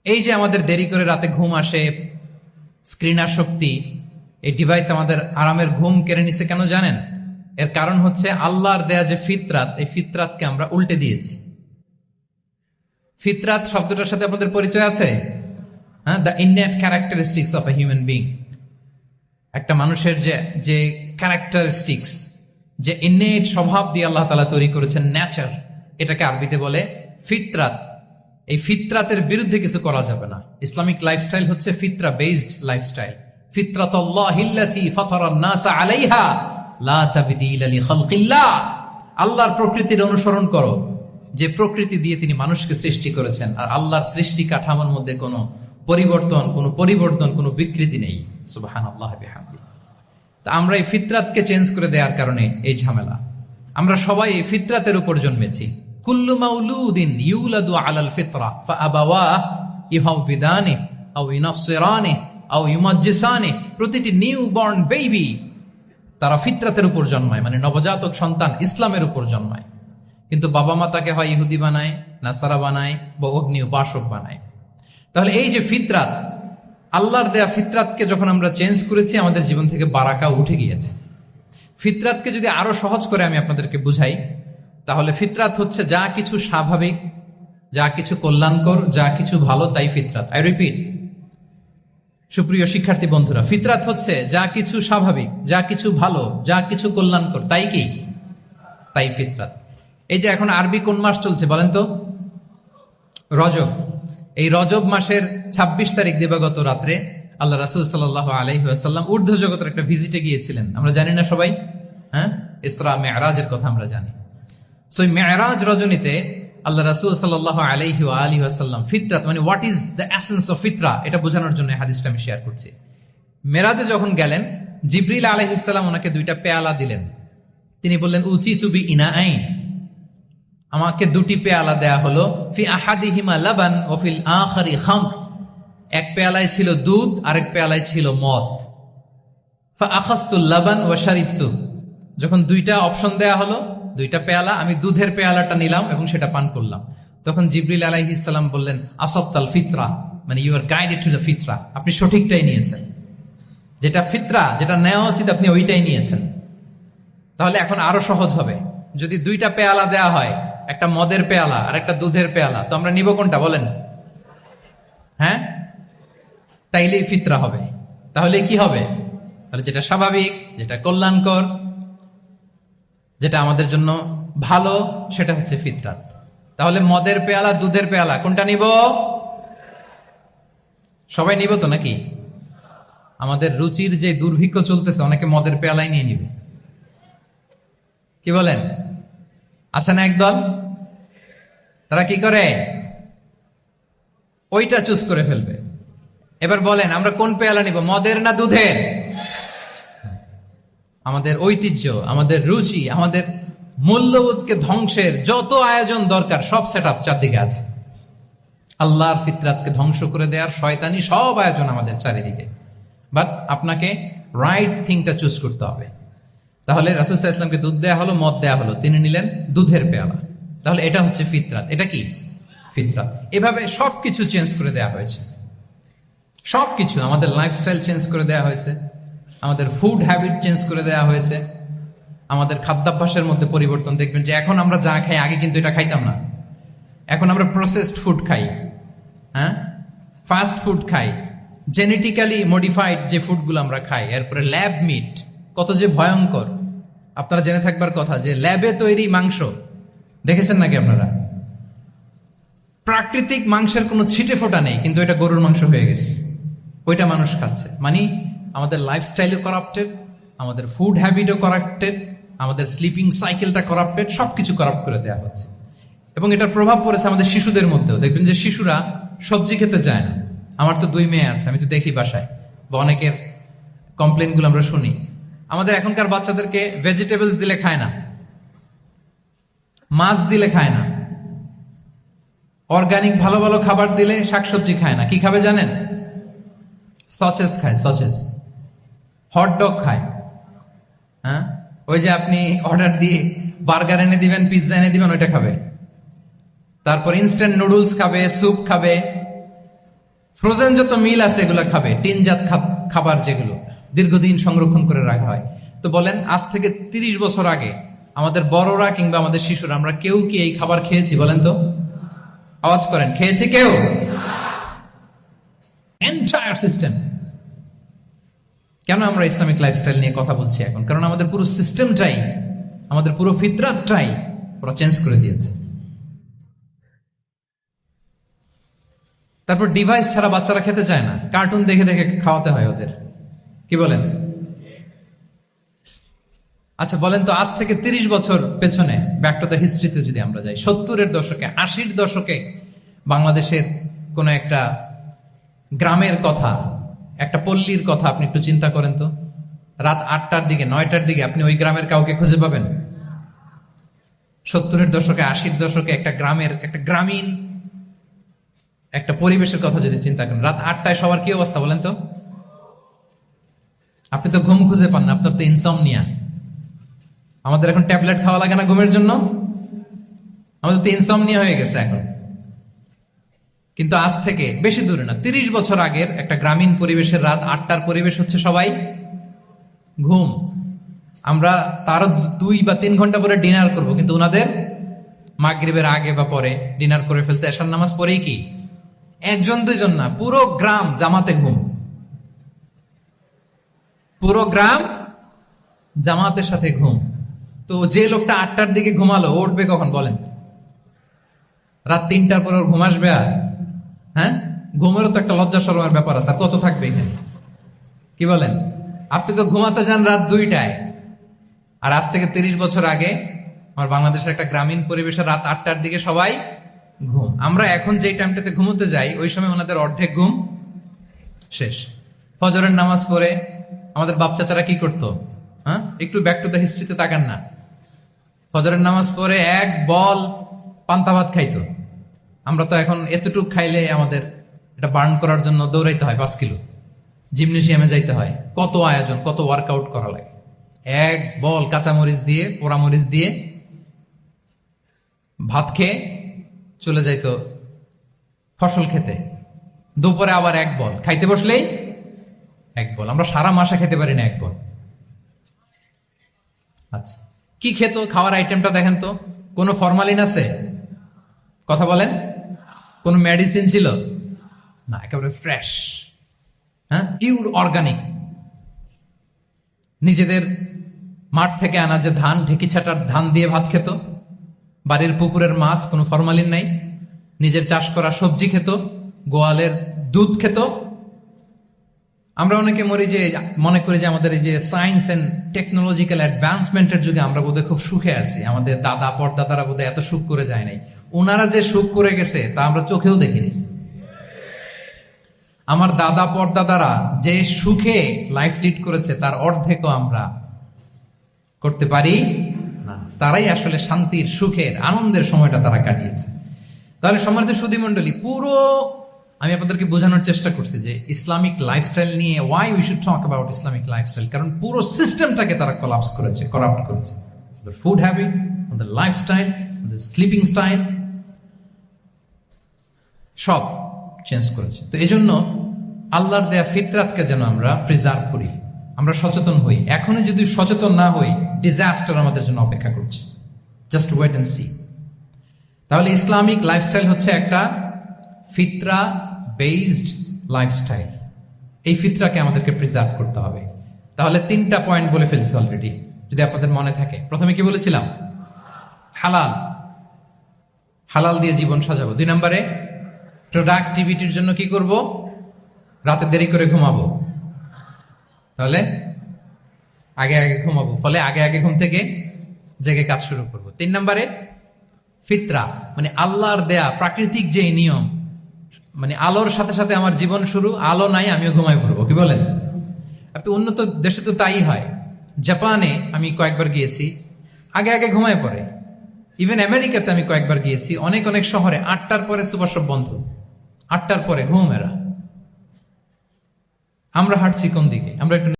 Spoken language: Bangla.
এই যে আমাদের দেরি করে রাতে ঘুম আসে, স্ক্রিন আসক্তি, এই ডিভাইস আমাদের আরামের ঘুম কেড়ে নিছে কেন জানেন? এর কারণ হচ্ছে আল্লাহর দেয়া যে ফিতরাত, এই ফিতরাতকে আমরা উল্টে দিয়েছি। ফিতরাত শব্দটার সাথে আপনাদের পরিচয় আছে? হ্যাঁ, the innate characteristics of a human being. একটা মানুষের যে ক্যারেক্টারিস্টিক্স, যে ইননেট স্বভাব দিয়ে আল্লাহ তাআলা তৈরি করেছেন, নেচার, এটাকে আরবিতে বলে ফিতরাত। এই ফিতরাতের বিরুদ্ধে কিছু করা যাবে না। ইসলামিক লাইফস্টাইল হচ্ছে ফিতরা বেসড লাইফস্টাইল। ফিতরাতুল্লাহিল্লাতী ফাতারান নাস আলাইহা লা তাবদীলা লিখালকিল্লাহ। আল্লাহর প্রকৃতির অনুসরণ করো, যে প্রকৃতি দিয়ে তিনি মানুষকে সৃষ্টি করেছেন। আর আল্লাহর সৃষ্টি কাঠামোর মধ্যে কোনো পরিবর্তন, কোনো বিকৃতি নেই। সুবহানাল্লাহ বিহামদিহি। তা আমরা এই ফিতরাতকে চেঞ্জ করে দেওয়ার কারণে এই ঝামেলা। আমরা সবাই এই ফিতরাতের উপর জন্মেছি। কুল্লু মাউলুদিন ইউলাদু আলাল ফিতরা ফাআবাওয়াহু ইউহাউবিদানি আও ইউনাসসিরানি আও ইউমাজ্জিসানি। প্রতিটি নিউ বর্ন বেবি তারা ফিতরাতের উপর জন্মায়, মানে নবজাতক সন্তান ইসলামের উপর জন্মায়। কিন্তু বাবা মা তাকে হয় ইহুদি বানায়, নাসারা বানায় বা অগ্নি উপাসক বানায়। তাহলে এই যে ফিতরাত, আল্লাহর দেয়া ফিতরাতকে যখন আমরা চেঞ্জ করেছি, আমাদের জীবন থেকে বারাকা উঠে গিয়েছে। ফিতরাতকে যদি আরো সহজ করে আমি আপনাদেরকে বুঝাই, তাহলে ফিতরাত হচ্ছে যা কিছু স্বাভাবিক, যা কিছু কল্যাণকর, যা কিছু ভালো, তাই ফিতরাত। আই রিপিট, সুপ্রিয় শিক্ষার্থী বন্ধুরা, ফিতরাত হচ্ছে যা কিছু স্বাভাবিক, যা কিছু ভালো, যা কিছু কল্যাণকর, তাই কি? তাই ফিতরাত। এই যে এখন আরবি কোন মাস চলছে বলেন তো? রজব। এই রজব মাসের ২৬ তারিখ দিবাগত রাত্রে আল্লাহ রাসূল সাল্লাল্লাহু আলাইহি ওয়াসাল্লাম ঊর্ধ্ব জগতের একটা ভিজিটে গিয়েছিলেন। আমরা জানি না সবাই? হ্যাঁ, ইসরা মেরাজের কথা আমরা জানি। সো এই মেরাজ রজনীতে আল্লাহ রাসূল সাল্লাল্লাহু আলাইহি ওয়া আলিহি ওয়াসাল্লাম ফিতরাত, মানে what is the essence of ফিতরা, এটা বোঝানোর জন্য এই হাদিসটা আমি শেয়ার করছি। মেরাজে যখন গেলেন, জিবরিল আলাইহিস সালাম ওনাকে 2টা পেয়ালা দিলেন। তিনি বললেন, উচিতু বি ইনাআইন, আমাকে 2টি পেয়ালা দেয়া হলো। ফি আহাদিহিমা লাবান ওয়া ফিল আখারি খামর। এক পেয়ালায় ছিল দুধ, আরেক পেয়ালায় ছিল মদ। ফা আখাযতুল লাবান ওয়া শারিবতু। যখন 2টা অপশন দেয়া হলো, 2টা পেয়ালা, আমি দুধের পেয়ালাটা নিলাম এবং সেটা পান করলাম। তখন জিবরিল আলাইহিস সালাম বললেন, আসাবতাল ফিতরা, মানে you are guided to the ফিতরা, আপনি সঠিকটাই নিয়েছেন। যেটা ফিতরা, যেটা নেওয়া উচিত, আপনি ওইটাই নিয়েছেন। তাহলে এখন আরো সহজ হবে। যদি 2টা পেয়ালা দেয়া হয়, একটা মদের পেয়ালা আর একটা দুধের পেয়ালা, তো আমরা নিব কোনটা বলেন? হ্যাঁ, তাইলেই ফিতরা হবে। তাহলে কি হবে? তাহলে যেটা স্বাভাবিক, যেটা কল্যাণকর, যেটা আমাদের জন্য ভালো, সেটা হচ্ছে ফিতরাত। তাহলে মদের পেয়ালা, দুধের পেয়ালা, কোনটা নিব? সবাই নিব তো নাকি? আমাদের রুচির যে দুর্ভিক্ষ চলতেছে, অনেকে মদের পেয়ালাই নিয়ে নিবে। কি বলেন? আছে না একদল, তারা কি করে? ওইটা চুজ করে ফেলবে। এবার বলেন, আমরা কোন পেয়ালা নিব, মদের না দুধের? আমাদের ঐতিহ্য, আমাদের রুচি, আমাদের মূল্যবোধকে ধ্বংসের যত আয়োজন দরকার, সব সেটআপ চারদিকে আছে। আল্লাহর ফিতরাতকে ধ্বংস করে দেওয়ার শয়তানি সব আয়োজন আমাদের চারিদিকে। বাট আপনাকে রাইট থিংটা চুজ করতে হবে। তাহলে রাসূল সাল্লাল্লাহু আলাইহি ওয়াসাল্লামকে দুধ দেয়া হলো, মদ দেয়া হলো, তিনি নিলেন দুধের পেয়ালা। তাহলে এটা হচ্ছে ফিতরাত। এটা কি? ফিতরাত। এভাবে সবকিছু চেঞ্জ করে দেয়া হয়েছে। সবকিছু, আমাদের লাইফস্টাইল চেঞ্জ করে দেয়া হয়েছে, আমাদের ফুড হ্যাবিট চেঞ্জ করে দেয়া হয়েছে, আমাদের খাদ্যাভ্যাসের মধ্যে পরিবর্তন। দেখবেন যে এখন আমরা যা খাই, আগে কিন্তু এটা খাইতাম না। এখন আমরা প্রসেসড ফুড খাই, হ্যাঁ, ফাস্ট ফুড খাই, জেনেটিক্যালি মডিফাইড যে ফুডগুলো আমরা খাই, এরপরে ল্যাব মিট, কত যে ভয়ঙ্কর। আপনারা জেনে থাকবার কথা যে ল্যাবে তৈরি মাংস দেখেছেন নাকি আপনারা? প্রাকৃতিক মাংসের কোনো ছিটে ফোটা নেই, কিন্তু এটা গরুর মাংস হয়ে গেছে, ওইটা মানুষ খাচ্ছে। মানে আমাদের লাইফস্টাইলও করাপ্টেড, আমাদের ফুড হ্যাবিটও করাপ্টেড, আমাদের স্লিপিং সাইকেলটা করাপ্টেড, সবকিছু করাপ্ট করে দেওয়া হচ্ছে। এবং এটার প্রভাব পড়েছে আমাদের শিশুদের মধ্যেও। দেখবেন যে শিশুরা সবজি খেতে চায় না। আমার তো 2 মেয়ে আছে, আমি তো দেখি বাসায়, বা অনেকের কমপ্লেনগুলো আমরা শুনি। আমাদের এখনকার বাচ্চাদেরকে ভেজিটেবলস দিলে খায় না, মাছ দিলে খায় না, অর্গানিক ভালো ভালো খাবার দিলে শাকসবজি খায় না। কি খাবে জানেন? সসেস খায়, সসেস, হটডগ খায়। হ্যাঁ, ওই যে আপনি অর্ডার দিয়ে বার্গার এনে দিবেন, পিৎজা এনে দিবেন, ওইটা খাবে। তারপর ইনস্ট্যান্ট নুডলস খাবে, স্যুপ খাবে, ফ্রোজেন যত মিল আছে এগুলো খাবে, টিনজাত খাবার যেগুলো দীর্ঘদিন সংরক্ষণ করে রাখা হয়। তো বলেন, আজ থেকে 30 বছর আগে আমাদের বড়রা কিংবা আমাদের শিশুরা, আমরা কেউ কি এই খাবার খেয়েছি? বলেন তো, আওয়াজ করেন, খেয়েছি কেউ? Entire system. কেন আমরা ইসলামিক লাইফস্টাইল নিয়ে কথা বলছি এখন? কারণ আমাদের পুরো সিস্টেমটাই, আমাদের পুরো ফিতরাতটাই ওরা চেঞ্জ করে দিয়েছে। তারপর ডিভাইস ছাড়া বাচ্চারা খেতে চায় না, কার্টুন দেখে দেখে খাওয়াতে হয় ওদের, কি বলেন? আচ্ছা বলেন তো, আজ থেকে 30 বছর পেছনে ব্যাক টু দ্য হিস্ট্রিতে যদি আমরা যাই, 70-এর দশকে, 80-র দশকে বাংলাদেশের কোন একটা গ্রামের কথা, একটা পল্লীর কথা আপনি একটু চিন্তা করেন তো। রাত 8টার দিকে, 9টার দিকে আপনি ওই গ্রামের কাউকে খুঁজে পাবেন? 70-এর দশকে, 80-র দশকে একটা গ্রামের, একটা গ্রামীণ একটা পরিবেশের কথা যদি চিন্তা করেন, রাত 8টায় সবার কি অবস্থা বলেন তো? আপনি তো ঘুম খুঁজে পান না, আপনার তো ইনসমনিয়া। আমাদের এখন ট্যাবলেট খাওয়া লাগে না ঘুমের জন্য? আমাদের তো ইনসমনিয়া হয়ে গেছে এখন। কিন্তু আজ থেকে বেশি দূরে না, 30 বছর আগের একটা গ্রামীণ পরিবেশের রাত 8টার পরিবেশ হচ্ছে সবাই ঘুম। আমরা তারও 2 বা 3 ঘন্টা পরে ডিনার করব, কিন্তু ওনাদের মাগরিবের আগে বা পরে ডিনার করে ফেলছে, এশার নামাজ পরেই কি 1-2 জন না, পুরো গ্রাম জামাতে ঘুম। পুরো গ্রাম জামাতের সাথে ঘুম। তো যে লোকটা 8টার দিকে ঘুমালো, উঠবে কখন বলেন? রাত 3টার পর ওর ঘুম আসবে? আর হ্যাঁ, ঘুমেরও তো একটা লজ্জা শরমের ব্যাপার আছে, আর কত থাকবে এখানে, কি বলেন? আপনি তো ঘুমাতে যান রাত 2টায়, আর আজ থেকে 30 বছর আগে আমার বাংলাদেশের একটা গ্রামীণ পরিবেশে রাত 8টার দিকে সবাই ঘুম। আমরা এখন যেই টাইমটাতে ঘুমোতে যাই, ওই সময় ওনাদের অর্ধেক ঘুম শেষ। ফজরের নামাজ পড়ে আমাদের বাপ চাচারা কি করতো? হ্যাঁ, একটু ব্যাক টু দ্য হিস্ট্রিতে তাকান না। ফজরের নামাজ পড়ে এক বল পান্তা ভাত খাইতো। আমরা তো এখন এতটুকু খাইলে আমাদের এটা বার্ন করার জন্য দৌড়াইতে হয় 5 কিলো, জিমনেশিয়ামে যাইতে হয়, কত আয়োজন, কত ওয়ার্কআউট করা লাগে। এক বল কাঁচামরিচ দিয়ে, পোড়ামরিচ দিয়ে ভাত খেয়ে চলে যাইতো ফসল খেতে। দুপুরে আবার এক বল, খাইতে বসলেই এক বল। আমরা সারা মাসে খেতে পারি না এক বল। আচ্ছা, কি খেত? খাওয়ার আইটেমটা দেখেন তো, কোনো ফরমালিন আছে? কথা বলেন। কোনো মেডিসিন ছিল না, একেবারে ফ্রেশ, হ্যাঁ, পিওর অর্গানিক। নিজেদের মাঠ থেকে আনা যে ধান, ঢেকি ছাটার ধান দিয়ে ভাত খেত। বাড়ির পুকুরের মাছ, কোনো ফরমালিন নাই। নিজের চাষ করা সবজি খেত, গোয়ালের দুধ খেত। আমরা অনেকে মনে করি যে আমাদের এই যে সায়েন্স এন্ড টেকনোলজিক্যাল অ্যাডভান্সমেন্টের যুগে আমরা বোধহয় খুব সুখে আছি, আমাদের দাদা পরদাদারা বোধহয় এত সুখ করে যায় নাই। ওনারা যে সুখ করে গেছে তা আমরা চোখেও দেখিনি। আমার দাদা পরদাদারা যে সুখে লাইফ লিড করেছে তার অর্ধেকও আমরা করতে পারি না। তারাই আসলে শান্তির, সুখের, আনন্দের সময়টা তারা কাটিয়েছে। তাহলে সম্মানিত সুধী মণ্ডলী, পুরো আমি আপনাদেরকে বোঝানোর চেষ্টা করছি যে ইসলামিক লাইফস্টাইল নিয়ে why we should talk about Islamic lifestyle. কারণ পুরো সিস্টেমটাকে তারা কোলাপস করেছে, করাপ্ট করেছে। Food habit, lifestyle, sleeping style সব চেঞ্জ করেছে। তো এই জন্য আল্লাহর দেয়া ফিতরাতকে যেন আমরা প্রিজার্ভ করি, আমরা সচেতন হই। এখনো যদি সচেতন না হই, ডিজাস্টার আমাদের জন্য অপেক্ষা করছে। Just wait and see. তাহলে ইসলামিক লাইফস্টাইল হচ্ছে একটা ফিতরা বেসড লাইফস্টাইল। এই ফিতরাকে আমাদেরকে প্রিজার্ভ করতে হবে। তাহলে 3টা পয়েন্ট বলে ফেলছি অলরেডি, যদি আপনাদের মনে থাকে। প্রথমে কি বলেছিলাম? হালাল, হালাল দিয়ে জীবন সাজাবো। 2 নম্বরে প্রোডাক্টিভিটির জন্য কি করব? রাতে দেরি করে ঘুমাবো। তাহলে আগে আগে ঘুমাবো, ফলে আগে আগে ঘুম থেকে জেগে কাজ শুরু করব। 3 নম্বরে ফিতরা, মানে আল্লাহর দেয়া প্রাকৃতিক যে নিয়ম, মানে আলোর সাথে সাথে আমার জীবন শুরু, আলো নাই আমিও ঘুমাই পড়বো, কি বলেন? আপনি উন্নত দেশে তো তাই হয়। জাপানে আমি কয়েকবার গিয়েছি, আগে আগে ঘুমায় পড়ে। ইভেন আমেরিকাতে আমি কয়েকবার গিয়েছি, অনেক অনেক শহরে 8টার পরে সুপার শপ বন্ধ, 8টার পরে ঘুম এরা। আমরা হাঁটছি কোন দিকে? আমরা একটু